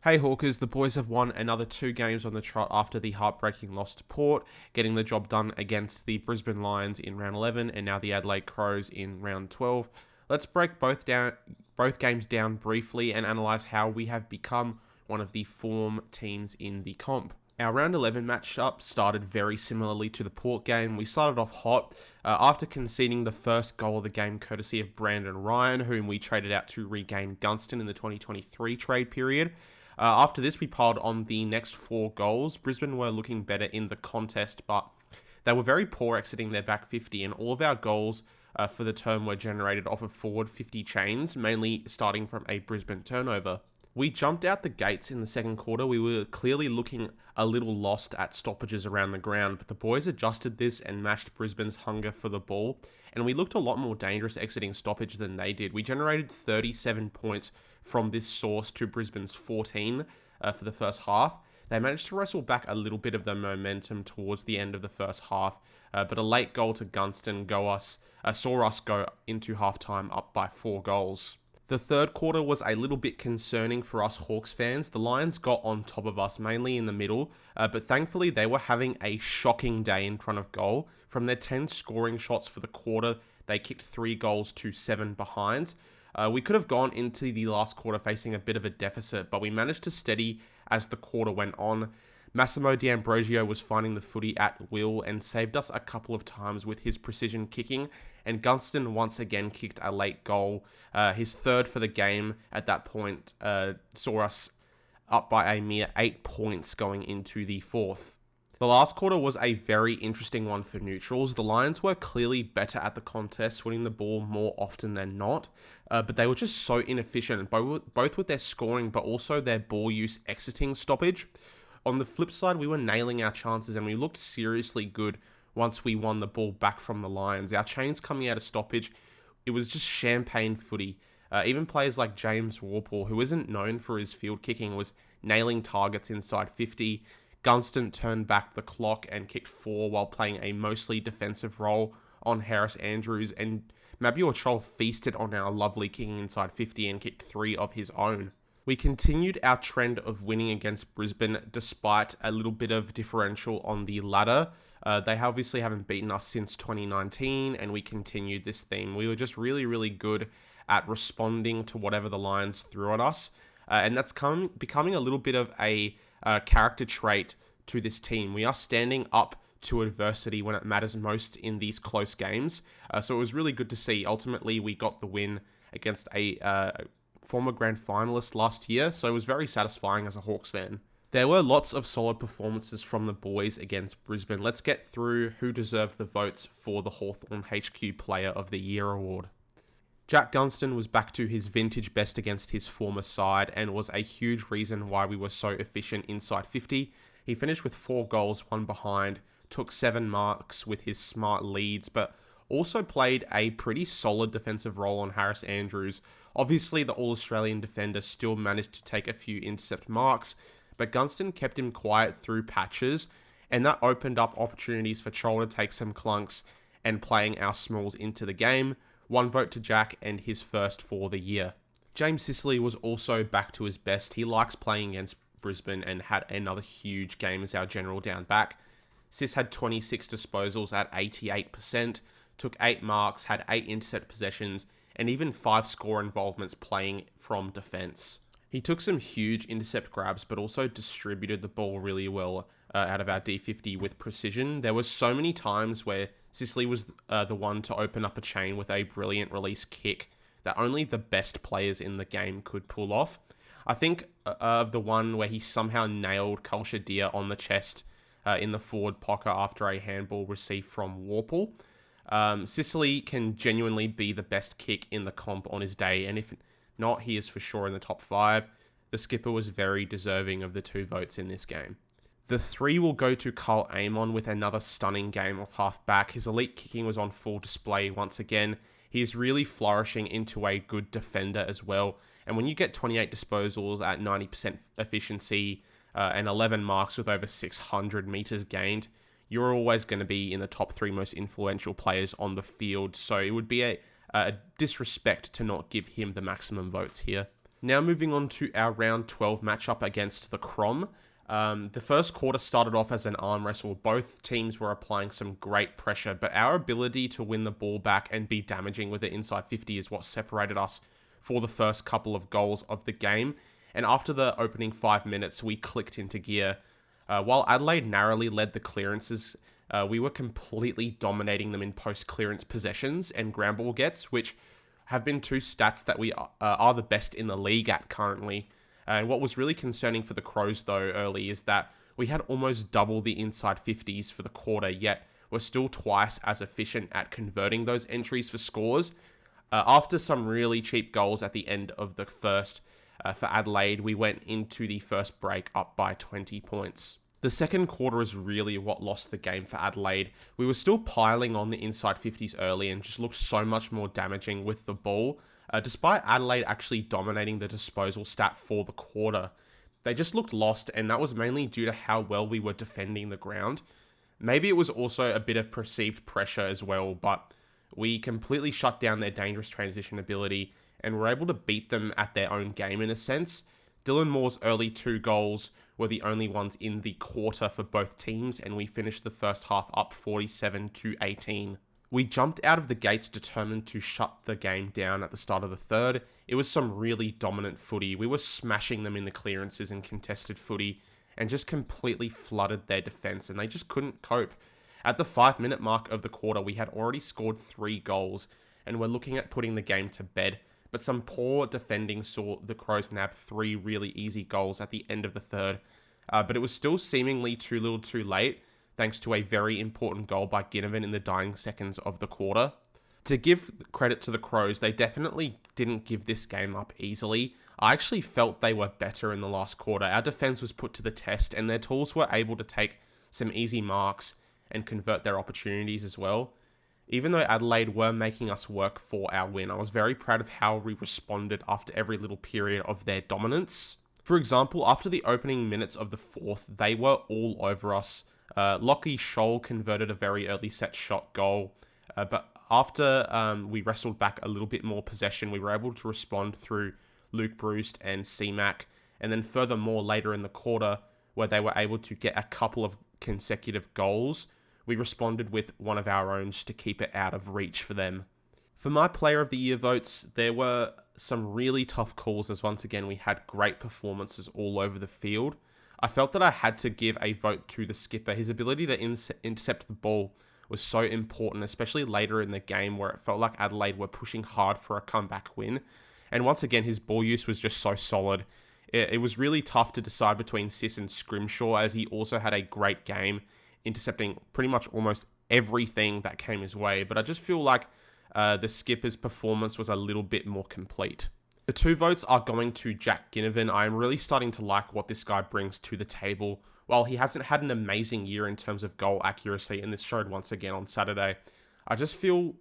Hey Hawkers, the boys have won another 2 games on the trot after the heartbreaking loss to Port, getting the job done against the Brisbane Lions in round 11 and now the Adelaide Crows in round 12. Let's break both games down briefly and analyse how we have become one of the form teams in the comp. Our round 11 matchup started very similarly to the Port game. We started off hot after conceding the first goal of the game courtesy of Brandon Ryan, whom we traded out to regain Gunston in the 2023 trade period. After this, we piled on the next 4 goals. Brisbane were looking better in the contest, but they were very poor exiting their back 50, and all of our goals for the term were generated off of forward 50 chains, mainly starting from a Brisbane turnover. We jumped out the gates in the second quarter. We were clearly looking a little lost at stoppages around the ground, but the boys adjusted this and matched Brisbane's hunger for the ball, and we looked a lot more dangerous exiting stoppage than they did. We generated 37 points from this source to Brisbane's 14 for the first half. They managed to wrestle back a little bit of the momentum towards the end of the first half, but a late goal to Gunston saw us go into halftime up by 4 goals. The third quarter was a little bit concerning for us Hawks fans. The Lions got on top of us, mainly in the middle, but thankfully they were having a shocking day in front of goal. From their 10 scoring shots for the quarter, they kicked 3 goals to 7 behinds. We could have gone into the last quarter facing a bit of a deficit, but we managed to steady as the quarter went on. Massimo D'Ambrosio was finding the footy at will and saved us a couple of times with his precision kicking, and Gunston once again kicked a late goal. His third for the game at that point saw us up by a mere 8 points going into the fourth. The last quarter was a very interesting one for neutrals. The Lions were clearly better at the contest, winning the ball more often than not, but they were just so inefficient, both with their scoring but also their ball use exiting stoppage. On the flip side, we were nailing our chances and we looked seriously good once we won the ball back from the Lions. Our chains coming out of stoppage, it was just champagne footy. Even players like James Warple, who isn't known for his field kicking, was nailing targets inside 50. Gunston turned back the clock and kicked 4 while playing a mostly defensive role on Harris Andrews, and Mabior Chol feasted on our lovely kicking inside 50 and kicked 3 of his own. We continued our trend of winning against Brisbane despite a little bit of differential on the ladder. They obviously haven't beaten us since 2019, and we continued this theme. We were just really, really good at responding to whatever the Lions threw at us, and that's becoming a little bit of a character trait to this team. We are standing up to adversity when it matters most in these close games. So it was really good to see. Ultimately, we got the win against a former grand finalist last year, so it was very satisfying as a Hawks fan. There were lots of solid performances from the boys against Brisbane. Let's get through who deserved the votes for the Hawthorn HQ Player of the Year award. Jack Gunston was back to his vintage best against his former side and was a huge reason why we were so efficient inside 50. He finished with 4 goals, 1 behind, took 7 marks with his smart leads, but also played a pretty solid defensive role on Harris Andrews. Obviously, the All-Australian defender still managed to take a few intercept marks, but Gunston kept him quiet through patches, and that opened up opportunities for Chol to take some clunks and playing our smalls into the game. 1 vote to Jack and his first for the year. James Sicily was also back to his best. He likes playing against Brisbane and had another huge game as our general down back. Sis had 26 disposals at 88%, took 8 marks, had 8 intercept possessions, and even 5 score involvements playing from defense. He took some huge intercept grabs, but also distributed the ball really well out of our D50 with precision. There were so many times where Sicily was the one to open up a chain with a brilliant release kick that only the best players in the game could pull off. I think of the one where he somehow nailed Kulshadir on the chest in the forward pocket after a handball received from Warple. Sicily can genuinely be the best kick in the comp on his day, and if not, he is for sure in the top 5. The skipper was very deserving of the 2 votes in this game. The 3 will go to Carl Amon with another stunning game off half-back. His elite kicking was on full display once again. He is really flourishing into a good defender as well. And when you get 28 disposals at 90% efficiency and 11 marks with over 600 meters gained, you're always going to be in the top 3 most influential players on the field. So it would be a disrespect to not give him the maximum votes here. Now moving on to our round 12 matchup against the Crom. The first quarter started off as an arm wrestle. Both teams were applying some great pressure, but our ability to win the ball back and be damaging with the inside 50 is what separated us for the first couple of goals of the game. And after the opening 5 minutes, we clicked into gear. While Adelaide narrowly led the clearances, we were completely dominating them in post-clearance possessions and ground ball gets, which have been two stats that we are the best in the league at currently. And what was really concerning for the Crows, though, early is that we had almost double the inside 50s for the quarter, yet we're still twice as efficient at converting those entries for scores. After some really cheap goals at the end of the first for Adelaide, we went into the first break up by 20 points. The second quarter is really what lost the game for Adelaide. We were still piling on the inside 50s early and just looked so much more damaging with the ball. Despite Adelaide actually dominating the disposal stat for the quarter, they just looked lost, and that was mainly due to how well we were defending the ground. Maybe it was also a bit of perceived pressure as well, but we completely shut down their dangerous transition ability and were able to beat them at their own game in a sense. Dylan Moore's early 2 goals were the only ones in the quarter for both teams, and we finished the first half up 47-18. We jumped out of the gates determined to shut the game down at the start of the third. It was some really dominant footy. We were smashing them in the clearances and contested footy and just completely flooded their defense, and they just couldn't cope. At the 5-minute mark of the quarter, we had already scored 3 goals and were looking at putting the game to bed. But some poor defending saw the Crows nab 3 really easy goals at the end of the third. But it was still seemingly too little too late, thanks to a very important goal by Ginnivan in the dying seconds of the quarter. To give credit to the Crows, they definitely didn't give this game up easily. I actually felt they were better in the last quarter. Our defense was put to the test, and their tools were able to take some easy marks and convert their opportunities as well. Even though Adelaide were making us work for our win, I was very proud of how we responded after every little period of their dominance. For example, after the opening minutes of the fourth, they were all over us. Lockie Scholl converted a very early set shot goal, but after we wrestled back a little bit more possession, we were able to respond through Luke Bruce and C-Mac, and then furthermore later in the quarter, where they were able to get a couple of consecutive goals, we responded with one of our own to keep it out of reach for them. For my Player of the Year votes, there were some really tough calls as once again we had great performances all over the field. I felt that I had to give a vote to the skipper. His ability to intercept the ball was so important, especially later in the game where it felt like Adelaide were pushing hard for a comeback win. And once again, his ball use was just so solid. It was really tough to decide between Sis and Scrimshaw, as he also had a great game, intercepting pretty much almost everything that came his way. But I just feel like the skipper's performance was a little bit more complete. The 2 votes are going to Jack Ginnivan. I am really starting to like what this guy brings to the table. While he hasn't had an amazing year in terms of goal accuracy, and this showed once again on Saturday, I just feel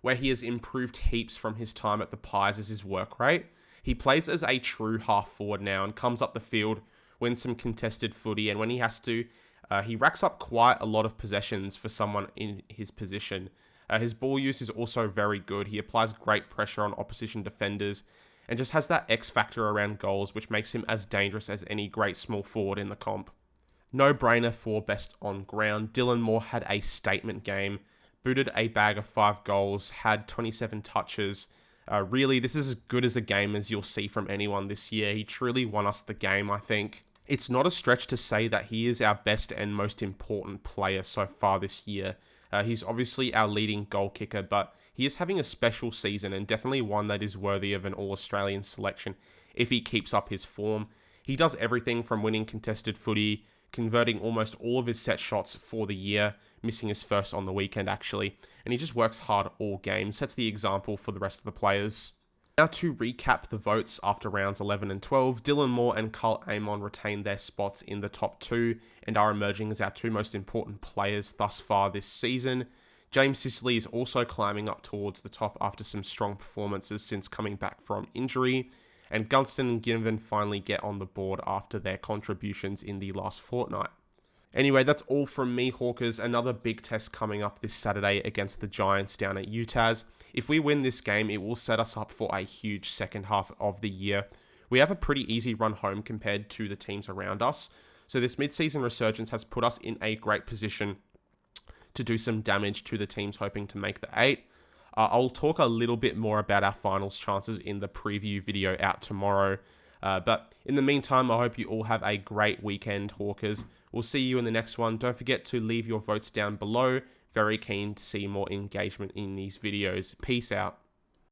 where he has improved heaps from his time at the Pies is his work rate. He plays as a true half forward now and comes up the field, wins some contested footy, and when he has to, he racks up quite a lot of possessions for someone in his position. His ball use is also very good. He applies great pressure on opposition defenders and just has that X factor around goals, which makes him as dangerous as any great small forward in the comp. No-brainer for best on ground. Dylan Moore had a statement game, booted a bag of 5 goals, had 27 touches. Really, this is as good as a game as you'll see from anyone this year. He truly won us the game, I think. It's not a stretch to say that he is our best and most important player so far this year. He's obviously our leading goal kicker, but he is having a special season and definitely one that is worthy of an All-Australian selection if he keeps up his form. He does everything from winning contested footy, converting almost all of his set shots for the year, missing his first on the weekend actually, and he just works hard all game, sets the example for the rest of the players. Now to recap the votes after rounds 11 and 12, Dylan Moore and Carl Amon retained their spots in the top 2 and are emerging as our 2 most important players thus far this season. James Sicily is also climbing up towards the top after some strong performances since coming back from injury, and Gunston and Ginnivan finally get on the board after their contributions in the last fortnight. Anyway, that's all from me, Hawkers. Another big test coming up this Saturday against the Giants down at UTAS. If we win this game, it will set us up for a huge second half of the year. We have a pretty easy run home compared to the teams around us. So this mid-season resurgence has put us in a great position to do some damage to the teams hoping to make the 8. I'll talk a little bit more about our finals chances in the preview video out tomorrow. But in the meantime, I hope you all have a great weekend, Hawkers. We'll see you in the next one. Don't forget to leave your votes down below. Very keen to see more engagement in these videos. Peace out.